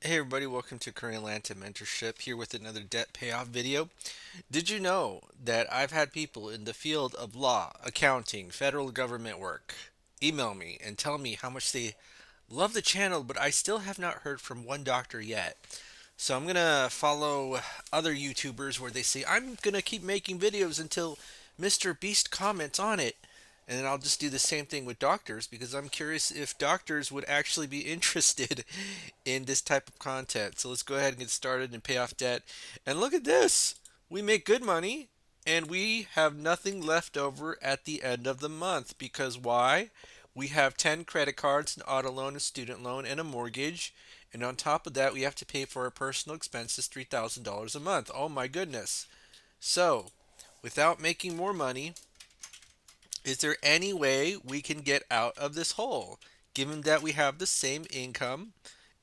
Hey everybody, welcome to Korean Atlanta Mentorship here with another debt payoff video. Did you know that I've had people in the field of law, accounting, federal government work email me and tell me how much they love the channel, but I still have not heard from one doctor yet. So I'm gonna follow other YouTubers where they say I'm gonna keep making videos until Mr. Beast comments on it. And then I'll just do the same thing with doctors because I'm curious if doctors would actually be interested in this type of content. So let's go ahead and get started and pay off debt. And look at this. We make good money and we have nothing left over at the end of the month because why? We have 10 credit cards, an auto loan, a student loan, and a mortgage. And on top of that, we have to pay for our personal expenses $3,000 a month. Oh my goodness. So, without making more money, is there any way we can get out of this hole, given that we have the same income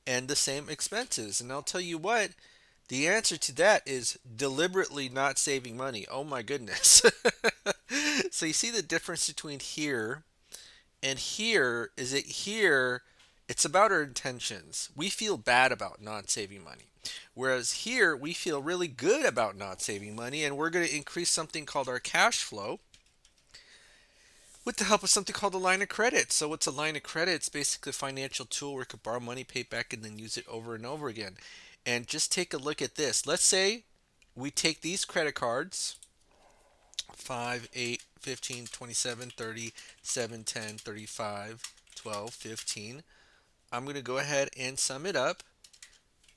and the same expenses? And I'll tell you what, the answer to that is deliberately not saving money. Oh my goodness. So you see the difference between here and here is that here it's about our intentions. We feel bad about not saving money. Whereas here we feel really good about not saving money and we're going to increase something called our cash flow with the help of something called a line of credit. So what's a line of credit? It's basically a financial tool where you could borrow money, pay back, and then use it over and over again. And just take a look at this. Let's say we take these credit cards 5, 8, 15, 27, 30, 7, 10, 35, 12, 15. I'm going to go ahead and sum it up,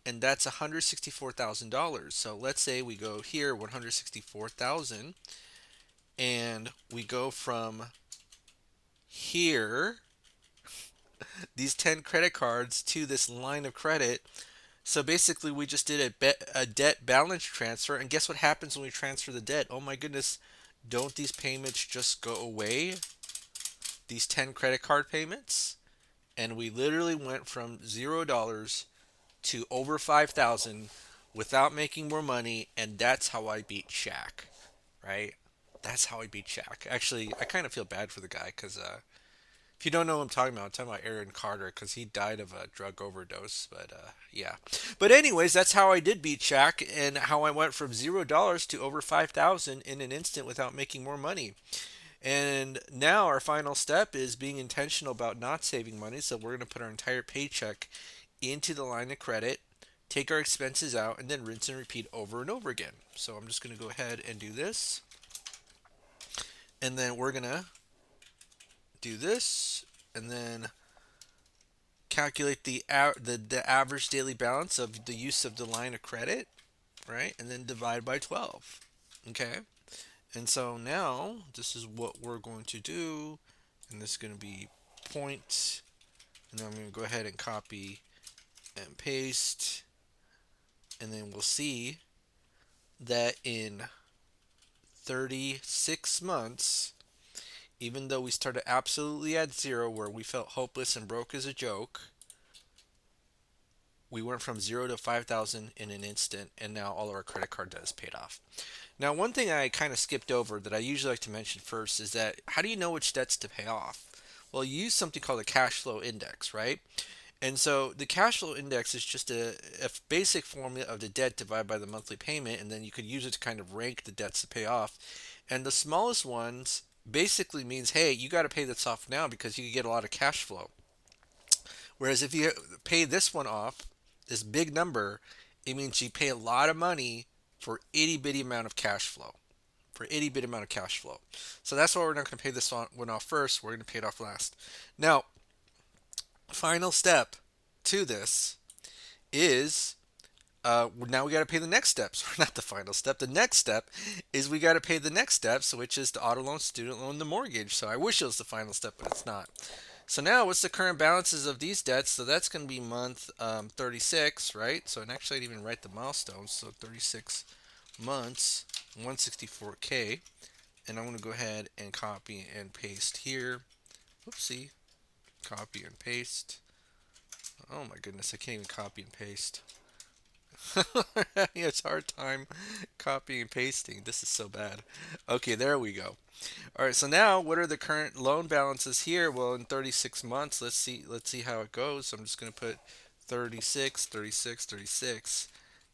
and that's $164,000. So let's say we go here 164,000 and we go from here these 10 credit cards to this line of credit. So basically, we just did a debt balance transfer. And guess what happens when we transfer the debt? Oh my goodness, don't these payments just go away? These 10 credit card payments? And we literally went from $0 to over 5,000 without making more money. And that's how I beat Shaq, right? That's how I beat Shaq. Actually, I kind of feel bad for the guy because if you don't know what I'm talking about Aaron Carter because he died of a drug overdose. But yeah. But anyways, that's how I did beat Shaq and how I went from $0 to over 5,000 in an instant without making more money. And now our final step is being intentional about not saving money. So we're going to put our entire paycheck into the line of credit, take our expenses out, and then rinse and repeat over and over again. So I'm just going to go ahead and do this. And then we're going to do this. And then calculate the average daily balance of the use of the line of credit, right? And then divide by 12. Okay? And so now this is what we're going to do, and this is going to be point, and then I'm going to go ahead and copy and paste, and then we'll see that in 36 months, even though we started absolutely at zero where we felt hopeless and broke as a joke, we went from 0 to 5,000 in an instant, and now all of our credit card debt is paid off. Now, one thing I kind of skipped over that I usually like to mention first is that how do you know which debts to pay off? Well, you use something called a cash flow index, right? And so the cash flow index is just a basic formula of the debt divided by the monthly payment, and then you could use it to kind of rank the debts to pay off. And the smallest ones basically means, hey, you got to pay this off now because you can get a lot of cash flow. Whereas if you pay this one off, this big number, it means you pay a lot of money for itty bitty amount of cash flow. For itty bitty amount of cash flow. So that's why we're not going to pay this one off first. We're going to pay it off last. Now, final step to this is now we got to pay the next steps. Not the final step. The next step is we got to pay the next steps, which is the auto loan, student loan, the mortgage. So I wish it was the final step, but it's not. So now, what's the current balances of these debts? So that's going to be month 36, right? So and actually, I didn't even write the milestones. So 36 months, 164K. And I'm going to go ahead and copy and paste here. Oopsie. Copy and paste. Oh my goodness, I can't even copy and paste. It's a hard time copying and pasting. This is so bad. Okay, there we go. All right, so now what are the current loan balances here? Well, in 36 months, let's see how it goes. So I'm just going to put 36, 36, 36.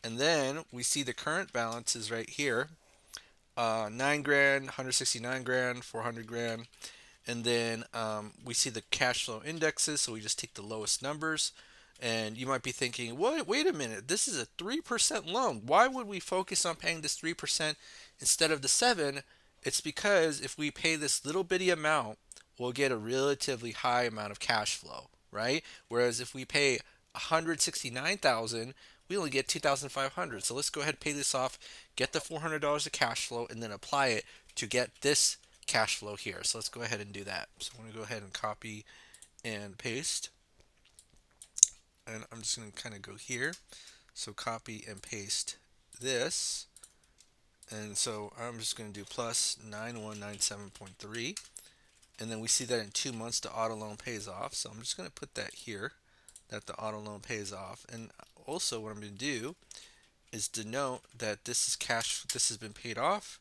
And then we see the current balance is right here. 9 grand, 169 grand, 400 grand. And then we see the cash flow indexes, so we just take the lowest numbers. And you might be thinking, what? Wait a minute, this is a 3% loan. Why would we focus on paying this 3% instead of the 7? It's because if we pay this little bitty amount, we'll get a relatively high amount of cash flow, right? Whereas if we pay 169,000, we only get 2,500. So let's go ahead and pay this off, get the $400 of cash flow, and then apply it to get this cash flow here. So let's go ahead and do that. So I'm going to go ahead and copy and paste. And I'm just going to kind of go here. So copy and paste this. And so I'm just going to do plus 9197.3. And then we see that in 2 months the auto loan pays off. So I'm just going to put that here, that the auto loan pays off. And also what I'm going to do is denote that this is cash, this has been paid off.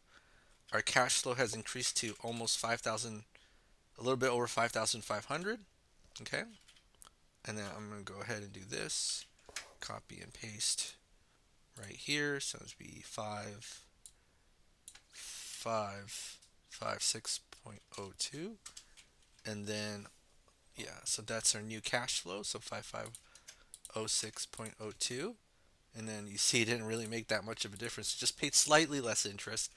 Our cash flow has increased to almost 5,000, a little bit over 5,500. Okay. And then I'm going to go ahead and do this, copy and paste right here. So it's be 5556.02. And then, yeah, so that's our new cash flow. So 5506.02. And then you see it didn't really make that much of a difference. It just paid slightly less interest.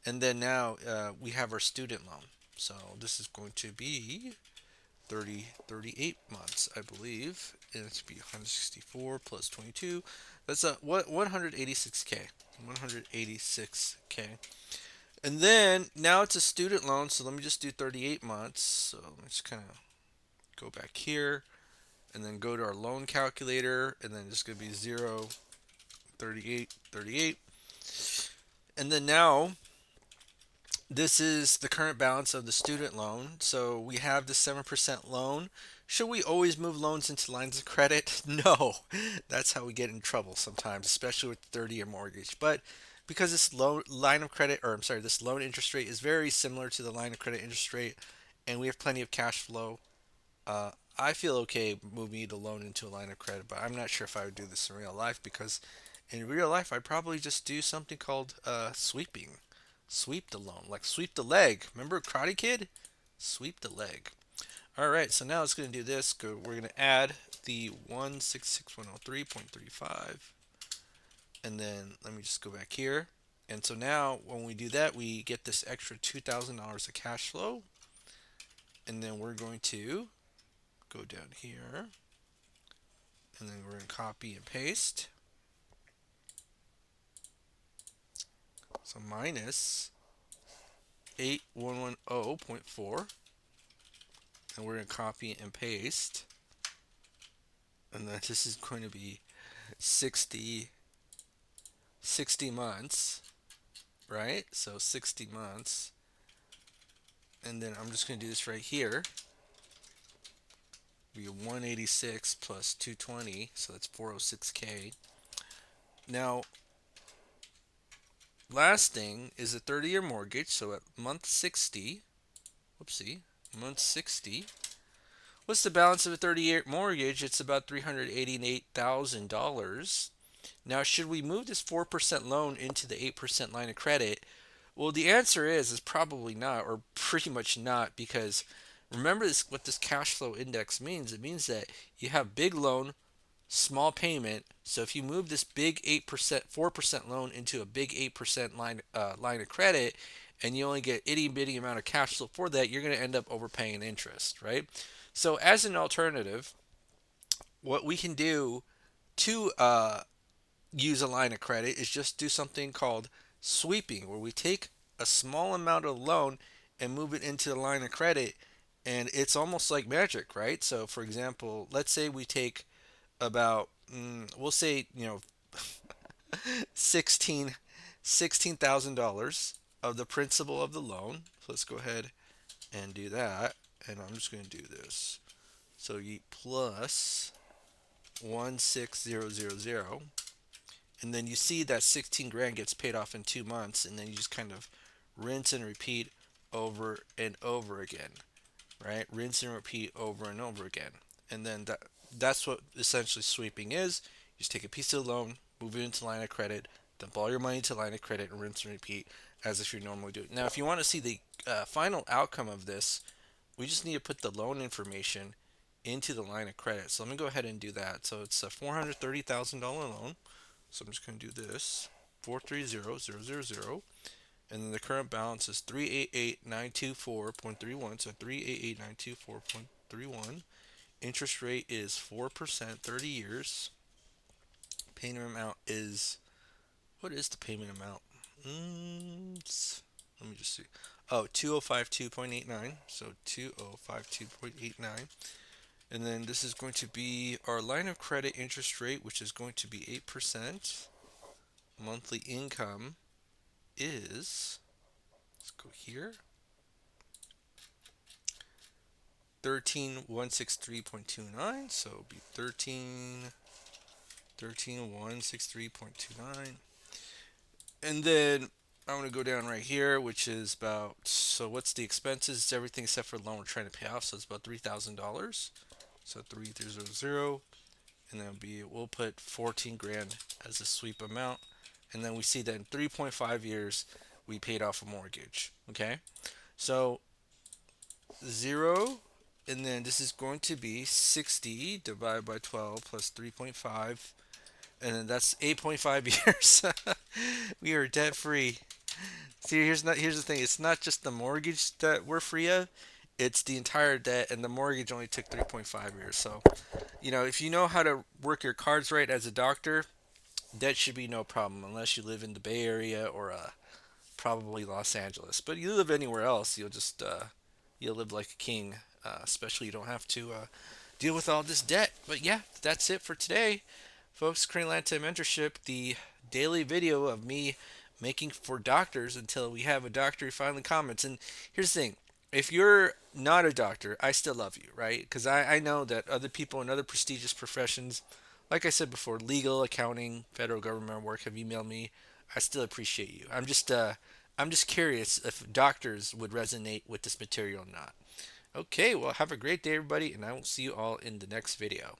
And then now we have our student loan. So this is going to be 38 months, I believe. And it's be 164 plus 22. That's a 186k. 186k. And then now it's a student loan. So let me just do 38 months. So let's kind of go back here and then go to our loan calculator. And then it's going to be 0, 38, 38. And then now this is the current balance of the student loan. So we have the 7% loan. Should we always move loans into lines of credit? No. That's how we get in trouble sometimes, especially with 30-year mortgage. But because this line of credit, or I'm sorry, this loan interest rate is very similar to the line of credit interest rate, and we have plenty of cash flow, I feel okay moving the loan into a line of credit, but I'm not sure if I would do this in real life because in real life I'd probably just do something called sweeping. Sweep the loan, like sweep the leg. Remember Karate Kid? Sweep the leg. All right, so now it's going to do this. We're going to add the 166,103.35, and then let me just go back here. And so now when we do that, we get this extra $2,000 of cash flow, and then we're going to go down here, and then we're going to copy and paste. So minus 8110.4, and we're going to copy and paste, and then this is going to be 60 months, right? So 60 months, and then I'm just going to do this right here. Be 186 plus 220, so that's 406k. Now, last thing is a 30-year mortgage. So at month 60, whoopsie, month 60, what's the balance of a 30-year mortgage? It's about $388,000. Now, should we move this 4% loan into the 8% line of credit? Well, the answer is probably not, or pretty much not, because remember this, what this cash flow index means. It means that you have big loan, small payment. So if you move this big 8%, 4% loan into a big 8% line of credit, and you only get itty bitty amount of cash flow for that, you're going to end up overpaying interest, right? So as an alternative, what we can do to use a line of credit is just do something called sweeping, where we take a small amount of loan and move it into the line of credit, and it's almost like magic, right? So for example, let's say we take about we'll say 16,000 of the principal of the loan. So let's go ahead and do that, and I'm just going to do this. So you plus 16000, and then you see that 16 grand gets paid off in 2 months, and then you just kind of rinse and repeat over and over again, right? Rinse and repeat over and over again, and then That's what essentially sweeping is. You just take a piece of the loan, move it into line of credit, dump all your money to line of credit, and rinse and repeat as if you normally do it. Now, if you want to see the final outcome of this, we just need to put the loan information into the line of credit. So let me go ahead and do that. So it's a $430,000 loan. So I'm just going to do this 430000, and then the current balance is 388,924.31. So 388,924.31. Interest rate is 4%, 30 years. Payment amount is, what is the payment amount? Let me just see. Oh, 2052.89. So 2052.89. And then this is going to be our line of credit interest rate, which is going to be 8%. Monthly income is, let's go here, 13163.29. So it'll be 13163.29. And then I'm going to go down right here, which is about, so what's the expenses? It's everything except for the loan we're trying to pay off. So it's about $3,000. So 3300, and then we'll put 14 grand as the sweep amount. And then we see that in 3.5 years, we paid off a mortgage. Okay. So 0, and then this is going to be 60 divided by 12 plus 3.5, and then that's 8.5 years. We are debt free. See, here's the thing. It's not just the mortgage that we're free of. It's the entire debt, and the mortgage only took 3.5 years. So, if you know how to work your cards right as a doctor, that should be no problem, unless you live in the Bay Area or probably Los Angeles. But you live anywhere else, you'll live like a king. Especially you don't have to deal with all this debt. But yeah, that's it for today, folks. Crane Lanta Mentorship, the daily video of me making for doctors until we have a doctor who finally comments. And here's the thing: if you're not a doctor, I still love you, right? Because I know that other people in other prestigious professions, like I said before, legal, accounting, federal government work, have emailed me. I still appreciate you. I'm just curious if doctors would resonate with this material or not. Okay, well, have a great day, everybody, and I will see you all in the next video.